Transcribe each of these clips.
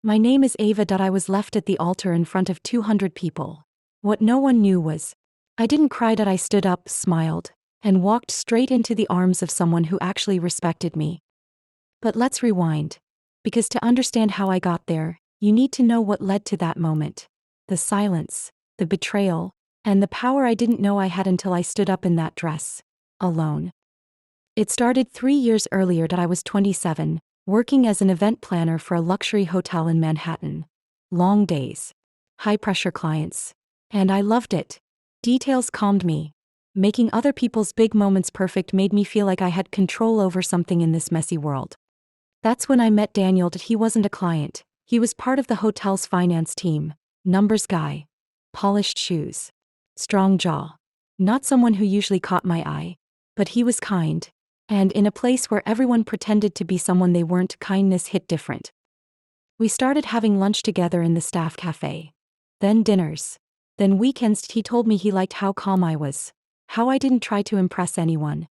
My name is Ava. I was left at the altar in front of 200 people. What no one knew was, I didn't cry. I stood up, smiled, and walked straight into the arms of someone who actually respected me. But let's rewind. Because to understand how I got there, you need to know what led to that moment. The silence, the betrayal, and the power I didn't know I had until I stood up in that dress. Alone. It started 3 years earlier. I was 27, working as an event planner for a luxury hotel in Manhattan. Long days. High-pressure clients. And I loved it. Details calmed me. Making other people's big moments perfect made me feel like I had control over something in this messy world. That's when I met Daniel. He wasn't a client. He was part of the hotel's finance team. Numbers guy. Polished shoes. Strong jaw. Not someone who usually caught my eye. But he was kind. And in a place where everyone pretended to be someone they weren't, kindness hit different. We started having lunch together in the staff cafe. Then dinners. Then weekends. He told me he liked how calm I was. How I didn't try to impress anyone.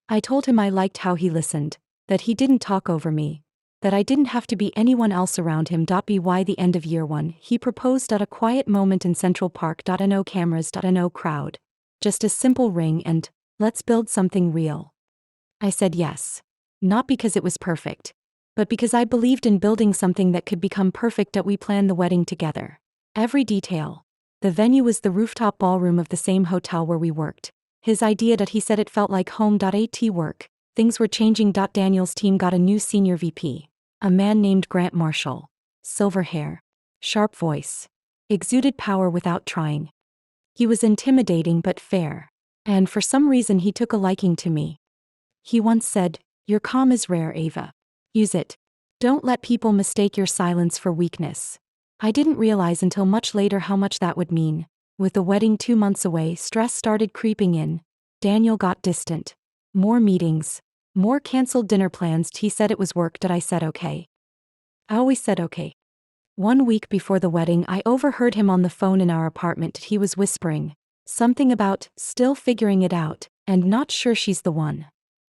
I told him I liked how he listened. That he didn't talk over me. That I didn't have to be anyone else around him. By the end of year 1, he proposed at a quiet moment in Central Park. No cameras. No crowd. Just a simple ring and, let's build something real. I said yes. Not because it was perfect, but because I believed in building something that could become perfect. We planned the wedding together. Every detail. The venue was the rooftop ballroom of the same hotel where we worked. His idea. He said it felt like home. At work, things were changing. Daniel's team got a new senior VP. A man named Grant Marshall. Silver hair. Sharp voice. Exuded power without trying. He was intimidating but fair. And for some reason he took a liking to me. He once said, "Your calm is rare, Ava. Use it. Don't let people mistake your silence for weakness." I didn't realize until much later how much that would mean. With the wedding 2 months away, stress started creeping in. Daniel got distant. More meetings. More canceled dinner plans. He said it was work. I said okay. I always said okay. 1 week before the wedding, I overheard him on the phone in our apartment. He was whispering something about still figuring it out and not sure she's the one.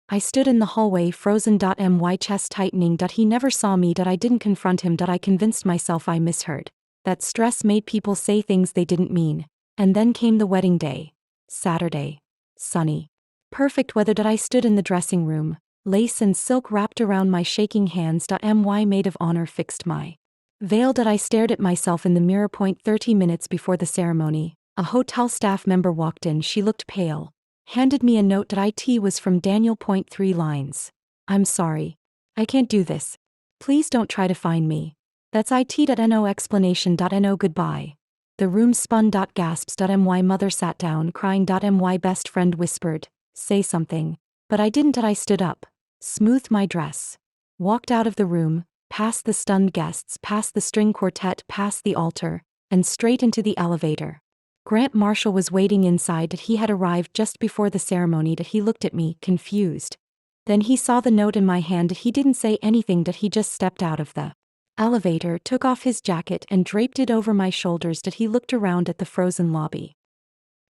I stood in the hallway, frozen. My chest tightening. He never saw me. I didn't confront him. I convinced myself I misheard. That stress made people say things they didn't mean. And then came the wedding day. Saturday. Sunny. Perfect weather. I stood in the dressing room. Lace and silk wrapped around my shaking hands. My maid of honor fixed my veil. I stared at myself in the mirror. 30 minutes before the ceremony, a hotel staff member walked in. She looked pale. Handed me a note. It was from Daniel. 3 lines. "I'm sorry. I can't do this. Please don't try to find me. That's it. No explanation. No goodbye." The room spun. Gasps. My mother sat down, crying. My best friend whispered, "Say something." But I didn't. I stood up, smoothed my dress, walked out of the room, past the stunned guests, past the string quartet, past the altar, and straight into the elevator. Grant Marshall was waiting inside. He had arrived just before the ceremony. He looked at me, confused. Then he saw the note in my hand. He didn't say anything. He just stepped out of the elevator, took off his jacket, and draped it over my shoulders. He looked around at the frozen lobby.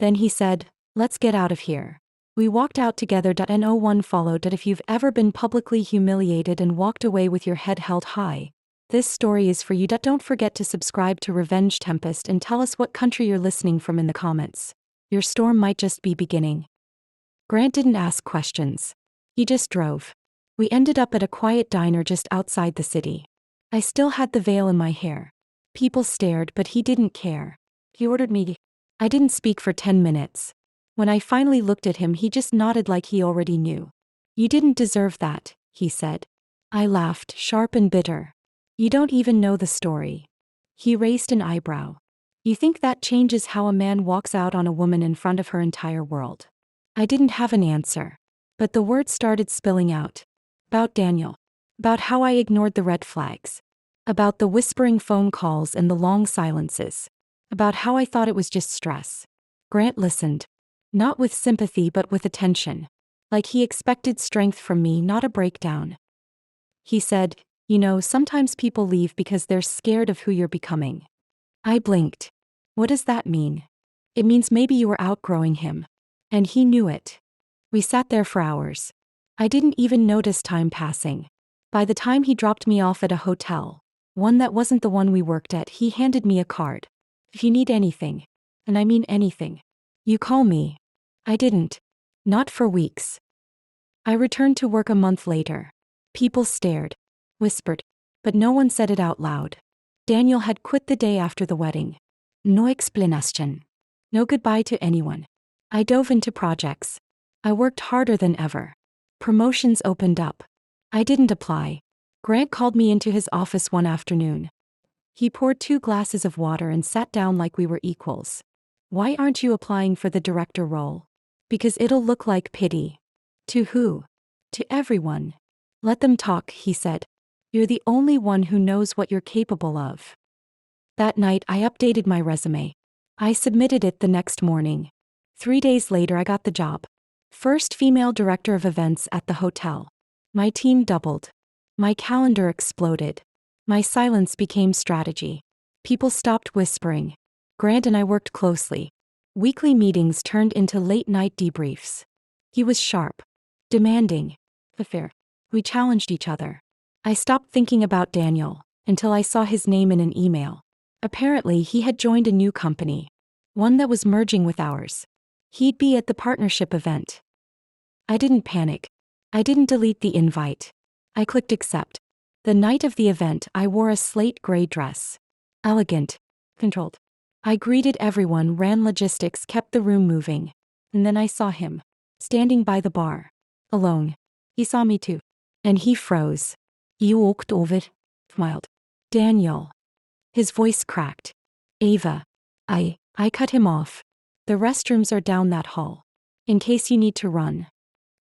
Then he said, "Let's get out of here." We walked out together. No one followed. If you've ever been publicly humiliated and walked away with your head held high, this story is for you. Don't forget to subscribe to Revenge Tempest and tell us what country you're listening from in the comments. Your storm might just be beginning. Grant didn't ask questions. He just drove. We ended up at a quiet diner just outside the city. I still had the veil in my hair. People stared, but he didn't care. He ordered me. I didn't speak for 10 minutes. When I finally looked at him, he just nodded like he already knew. "You didn't deserve that," he said. I laughed, sharp and bitter. "You don't even know the story." He raised an eyebrow. "You think that changes how a man walks out on a woman in front of her entire world?" I didn't have an answer. But the words started spilling out. About Daniel. About how I ignored the red flags. About the whispering phone calls and the long silences. About how I thought it was just stress. Grant listened. Not with sympathy but with attention. Like he expected strength from me, not a breakdown. He said, "You know, sometimes people leave because they're scared of who you're becoming." I blinked. "What does that mean?" "It means maybe you were outgrowing him." And he knew it. We sat there for hours. I didn't even notice time passing. By the time he dropped me off at a hotel, One that wasn't the one we worked at. He handed me a card. If you need anything, and I mean anything, you call me. I didn't. Not for weeks. I returned to work a month later. People stared, whispered, but no one said it out loud. Daniel had quit the day after the wedding. No explanation. No goodbye to anyone. I dove into projects. I worked harder than ever. Promotions opened up. I didn't apply. Grant called me into his office one afternoon. He poured 2 glasses of water and sat down like we were equals. Why aren't you applying for the director role? Because it'll look like pity. To who? To everyone. Let them talk, he said. You're the only one who knows what you're capable of. That night I updated my resume. I submitted it the next morning. 3 days later I got the job. First female director of events at the hotel. My team doubled. My calendar exploded. My silence became strategy. People stopped whispering. Grant and I worked closely. Weekly meetings turned into late-night debriefs. He was sharp, demanding, fair. We challenged each other. I stopped thinking about Daniel until I saw his name in an email. Apparently, he had joined a new company, one that was merging with ours. He'd be at the partnership event. I didn't panic. I didn't delete the invite. I clicked accept. The night of the event, I wore a slate gray dress. Elegant, controlled. I greeted everyone, ran logistics, kept the room moving. And then I saw him, standing by the bar, alone. He saw me too. And he froze. You walked over, smiled. Daniel. His voice cracked. Ava. I cut him off. The restrooms are down that hall. In case you need to run.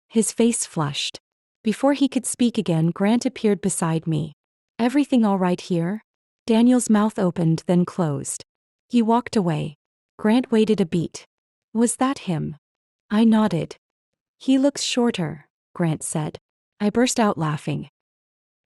His face flushed. Before he could speak again, Grant appeared beside me. Everything all right here? Daniel's mouth opened, then closed. He walked away. Grant waited a beat. Was that him? I nodded. He looks shorter, Grant said. I burst out laughing.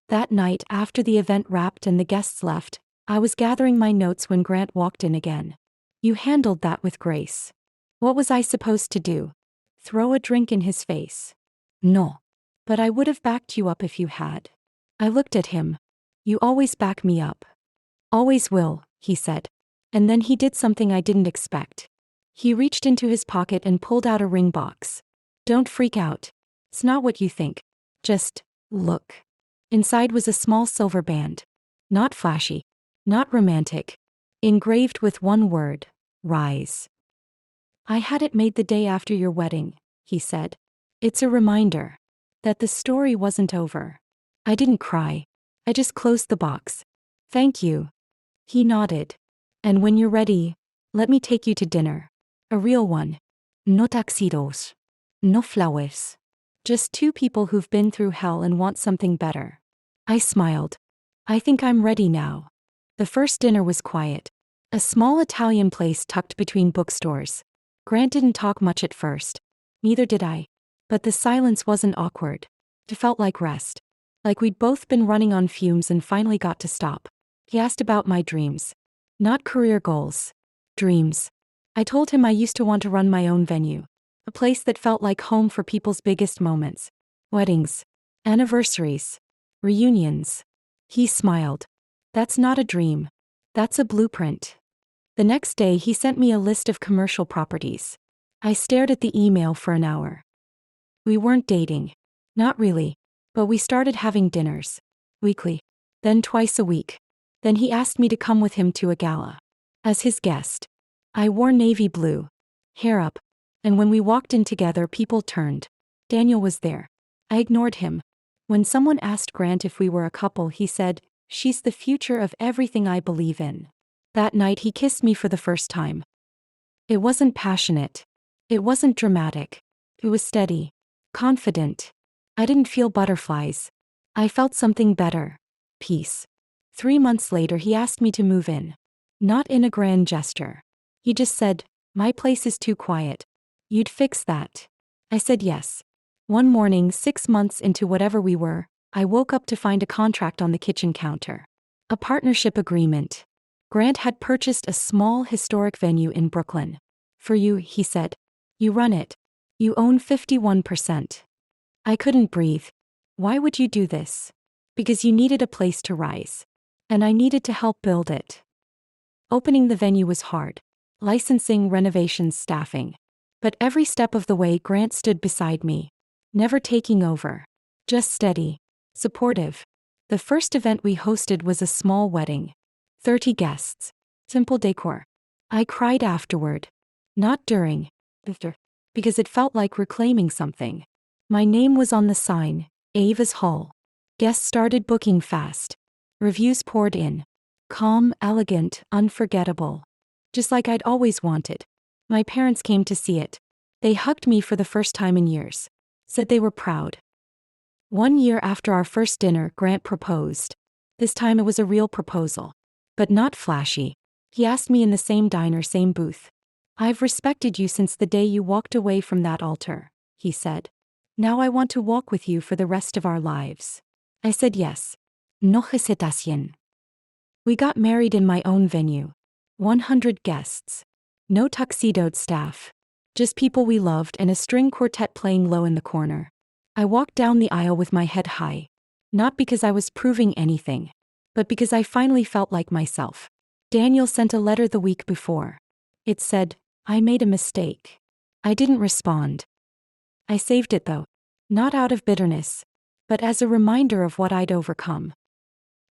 That night, after the event wrapped and the guests left, I was gathering my notes when Grant walked in again. You handled that with grace. What was I supposed to do? Throw a drink in his face? No. But I would have backed you up if you had. I looked at him. You always back me up. Always will, he said. And then he did something I didn't expect. He reached into his pocket and pulled out a ring box. Don't freak out. It's not what you think. Just look. Inside was a small silver band. Not flashy. Not romantic. Engraved with one word, rise. I had it made the day after your wedding, he said. It's a reminder that the story wasn't over. I didn't cry. I just closed the box. Thank you. He nodded. And when you're ready, let me take you to dinner. A real one. No tuxedos. No flowers. Just 2 people who've been through hell and want something better. I smiled. I think I'm ready now. The first dinner was quiet. A small Italian place tucked between bookstores. Grant didn't talk much at first. Neither did I. But the silence wasn't awkward. It felt like rest. Like we'd both been running on fumes and finally got to stop. He asked about my dreams. Not career goals. Dreams. I told him I used to want to run my own venue. A place that felt like home for people's biggest moments. Weddings. Anniversaries. Reunions. He smiled. That's not a dream. That's a blueprint. The next day he sent me a list of commercial properties. I stared at the email for an hour. We weren't dating. Not really. But we started having dinners. Weekly. Then twice a week. Then he asked me to come with him to a gala. As his guest. I wore navy blue. Hair up. And when we walked in together, people turned. Daniel was there. I ignored him. When someone asked Grant if we were a couple, he said, "She's the future of everything I believe in." That night he kissed me for the first time. It wasn't passionate. It wasn't dramatic. It was steady. Confident. I didn't feel butterflies. I felt something better. Peace. 3 months later he asked me to move in. Not in a grand gesture. He just said, "My place is too quiet. You'd fix that." I said yes. One morning, 6 months into whatever we were, I woke up to find a contract on the kitchen counter. A partnership agreement. Grant had purchased a small historic venue in Brooklyn. "For you," he said. "You run it. You own 51%. I couldn't breathe. "Why would you do this?" "Because you needed a place to rise." and I needed to help build it. Opening the venue was hard. Licensing, renovations, staffing. But every step of the way Grant stood beside me. Never taking over. Just steady. Supportive. The first event we hosted was a small wedding. 30 guests. Simple decor. I cried afterward. Not during. After. Because it felt like reclaiming something. My name was on the sign. Ava's Hall. Guests started booking fast. Reviews poured in. Calm, elegant, unforgettable. Just like I'd always wanted. My parents came to see it. They hugged me for the first time in years. Said they were proud. 1 year after our first dinner, Grant proposed. This time it was a real proposal. But not flashy. He asked me in the same diner, same booth. "I've respected you since the day you walked away from that altar," he said. "Now I want to walk with you for the rest of our lives." I said yes. No hesitation. We got married in my own venue. 100 guests. No tuxedoed staff. Just people we loved and a string quartet playing low in the corner. I walked down the aisle with my head high. Not because I was proving anything, but because I finally felt like myself. Daniel sent a letter the week before. It said, "I made a mistake." I didn't respond. I saved it though. Not out of bitterness, but as a reminder of what I'd overcome.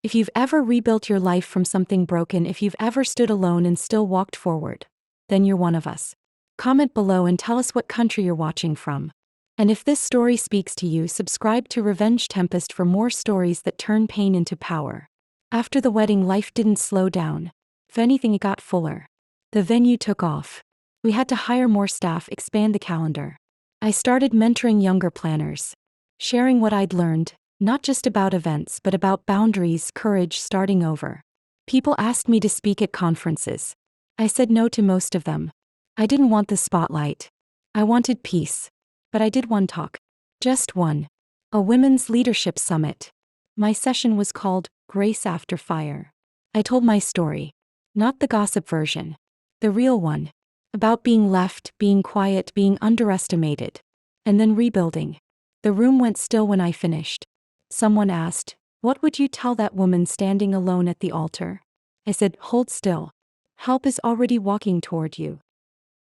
If you've ever rebuilt your life from something broken, if you've ever stood alone and still walked forward, then you're one of us. Comment below and tell us what country you're watching from. And if this story speaks to you, subscribe to Revenge Tempest for more stories that turn pain into power. After the wedding, life didn't slow down. If anything, it got fuller. The venue took off. We had to hire more staff, expand the calendar. I started mentoring younger planners. Sharing what I'd learned, not just about events but about boundaries, courage, starting over. People asked me to speak at conferences. I said no to most of them. I didn't want the spotlight. I wanted peace. But I did one talk. Just one. A women's leadership summit. My session was called Grace After Fire. I told my story. Not the gossip version. The real one. About being left, being quiet, being underestimated. And then rebuilding. The room went still when I finished. Someone asked, "What would you tell that woman standing alone at the altar?" I said, "Hold still. Help is already walking toward you."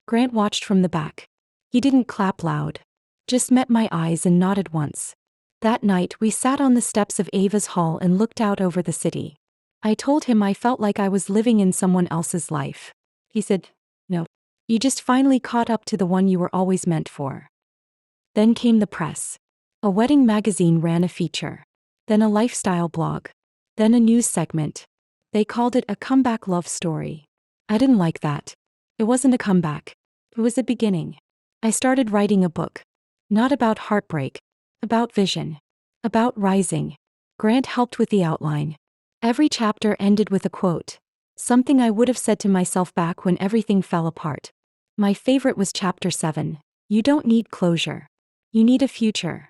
Grant watched from the back. He didn't clap loud. Just met my eyes and nodded once. That night we sat on the steps of Ava's Hall and looked out over the city. I told him I felt like I was living in someone else's life. He said, "No. You just finally caught up to the one you were always meant for." Then came the press. A wedding magazine ran a feature. Then a lifestyle blog. Then a news segment. They called it a comeback love story. I didn't like that. It wasn't a comeback. It was a beginning. I started writing a book. Not about heartbreak. About vision. About rising. Grant helped with the outline. Every chapter ended with a quote. Something I would have said to myself back when everything fell apart. My favorite was chapter 7. You don't need closure. You need a future.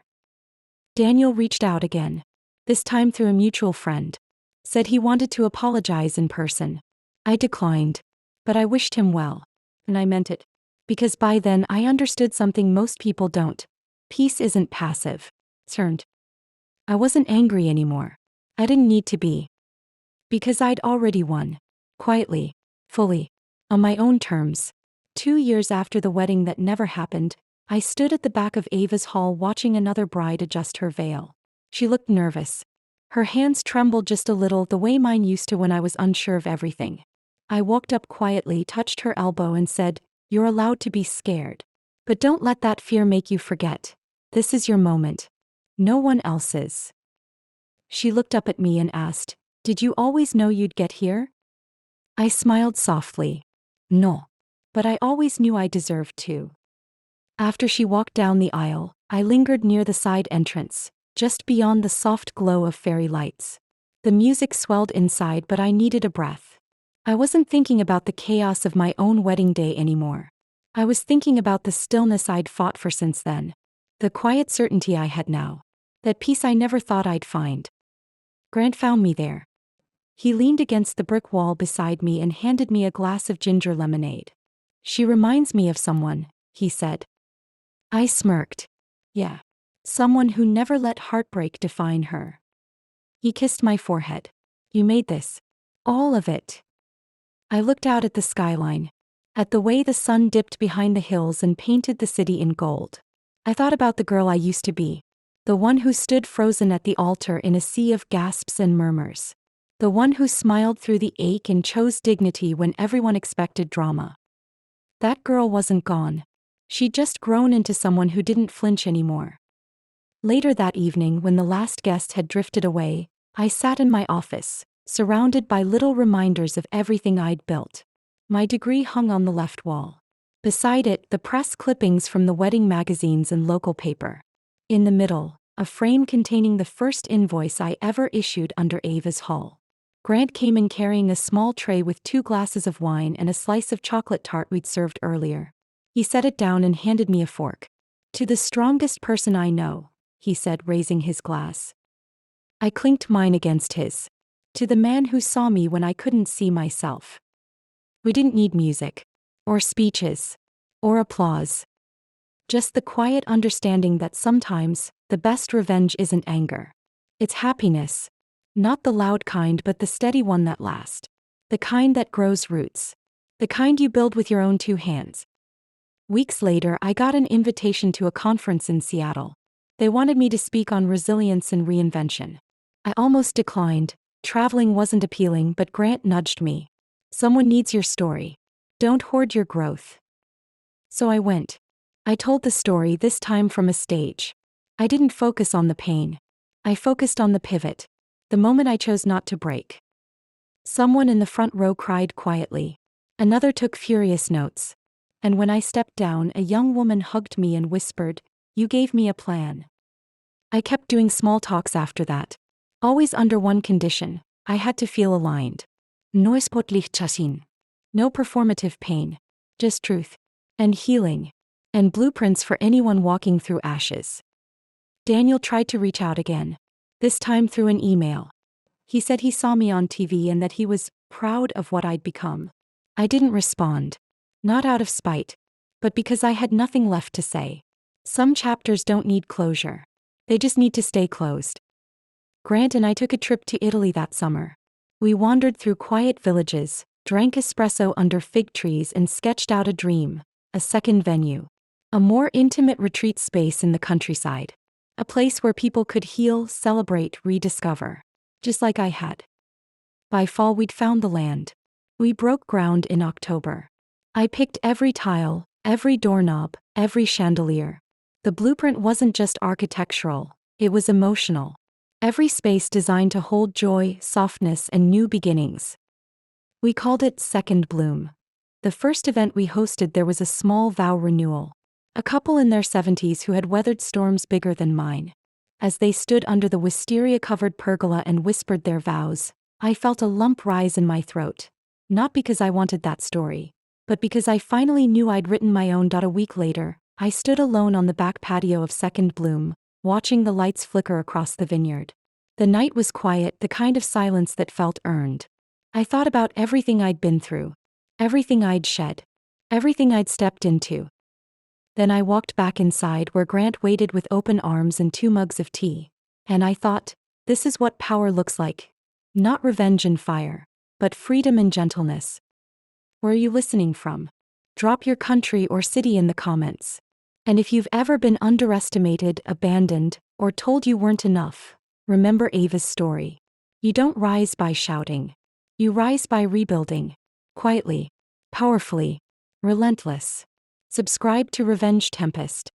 Daniel reached out again. This time through a mutual friend. Said he wanted to apologize in person. I declined. But I wished him well. And I meant it. Because by then I understood something most people don't. Peace isn't passive. Turned. I wasn't angry anymore. I didn't need to be. Because I'd already won. Quietly. Fully. On my own terms. 2 years after the wedding that never happened, I stood at the back of Ava's Hall watching another bride adjust her veil. She looked nervous. Her hands trembled just a little, the way mine used to when I was unsure of everything. I walked up quietly, touched her elbow and said, "You're allowed to be scared. But don't let that fear make you forget. This is your moment. No one else's." She looked up at me and asked, "Did you always know you'd get here?" I smiled softly. No. But I always knew I deserved to. After she walked down the aisle, I lingered near the side entrance, just beyond the soft glow of fairy lights. The music swelled inside, but I needed a breath. I wasn't thinking about the chaos of my own wedding day anymore. I was thinking about the stillness I'd fought for since then. The quiet certainty I had now. That peace I never thought I'd find. Grant found me there. He leaned against the brick wall beside me and handed me a glass of ginger lemonade. "She reminds me of someone," he said. I smirked. Yeah. Someone who never let heartbreak define her. He kissed my forehead. You made this. All of it. I looked out at the skyline. At the way the sun dipped behind the hills and painted the city in gold. I thought about the girl I used to be. The one who stood frozen at the altar in a sea of gasps and murmurs. The one who smiled through the ache and chose dignity when everyone expected drama. That girl wasn't gone. She'd just grown into someone who didn't flinch anymore. Later that evening, when the last guest had drifted away, I sat in my office, surrounded by little reminders of everything I'd built. My degree hung on the left wall. Beside it, the press clippings from the wedding magazines and local paper. In the middle, a frame containing the first invoice I ever issued under Ava's Hall. Grant came in carrying a small tray with 2 glasses of wine and a slice of chocolate tart we'd served earlier. He set it down and handed me a fork. "To the strongest person I know," he said, raising his glass. I clinked mine against his. "To the man who saw me when I couldn't see myself." We didn't need music. Or speeches. Or applause. Just the quiet understanding that sometimes, the best revenge isn't anger. It's happiness. Not the loud kind, but the steady one that lasts. The kind that grows roots. The kind you build with your own 2 hands. Weeks later, I got an invitation to a conference in Seattle. They wanted me to speak on resilience and reinvention. I almost declined. Traveling wasn't appealing, but Grant nudged me. "Someone needs your story. Don't hoard your growth." So I went. I told the story, this time from a stage. I didn't focus on the pain. I focused on the pivot. The moment I chose not to break. Someone in the front row cried quietly. Another took furious notes. And when I stepped down, a young woman hugged me and whispered, "You gave me a plan." I kept doing small talks after that. Always under one condition: I had to feel aligned. No sportlich chasin. No performative pain. Just truth. And healing. And blueprints for anyone walking through ashes. Daniel tried to reach out again. This time through an email. He said he saw me on TV and that he was proud of what I'd become. I didn't respond. Not out of spite. But because I had nothing left to say. Some chapters don't need closure. They just need to stay closed. Grant and I took a trip to Italy that summer. We wandered through quiet villages, drank espresso under fig trees and sketched out a dream. A second venue. A more intimate retreat space in the countryside. A place where people could heal, celebrate, rediscover. Just like I had. By fall we'd found the land. We broke ground in October. I picked every tile, every doorknob, every chandelier. The blueprint wasn't just architectural, it was emotional. Every space designed to hold joy, softness, and new beginnings. We called it Second Bloom. The first event we hosted, there was a small vow renewal. A couple in their 70s who had weathered storms bigger than mine. As they stood under the wisteria-covered pergola and whispered their vows, I felt a lump rise in my throat. Not because I wanted that story, but because I finally knew I'd written my own. A week later, I stood alone on the back patio of Second Bloom, watching the lights flicker across the vineyard. The night was quiet, the kind of silence that felt earned. I thought about everything I'd been through. Everything I'd shed. Everything I'd stepped into. Then I walked back inside where Grant waited with open arms and 2 mugs of tea. And I thought, this is what power looks like. Not revenge and fire, but freedom and gentleness. Where are you listening from? Drop your country or city in the comments. And if you've ever been underestimated, abandoned, or told you weren't enough, remember Ava's story. You don't rise by shouting. You rise by rebuilding. Quietly. Powerfully. Relentless. Subscribe to Revenge Tempest.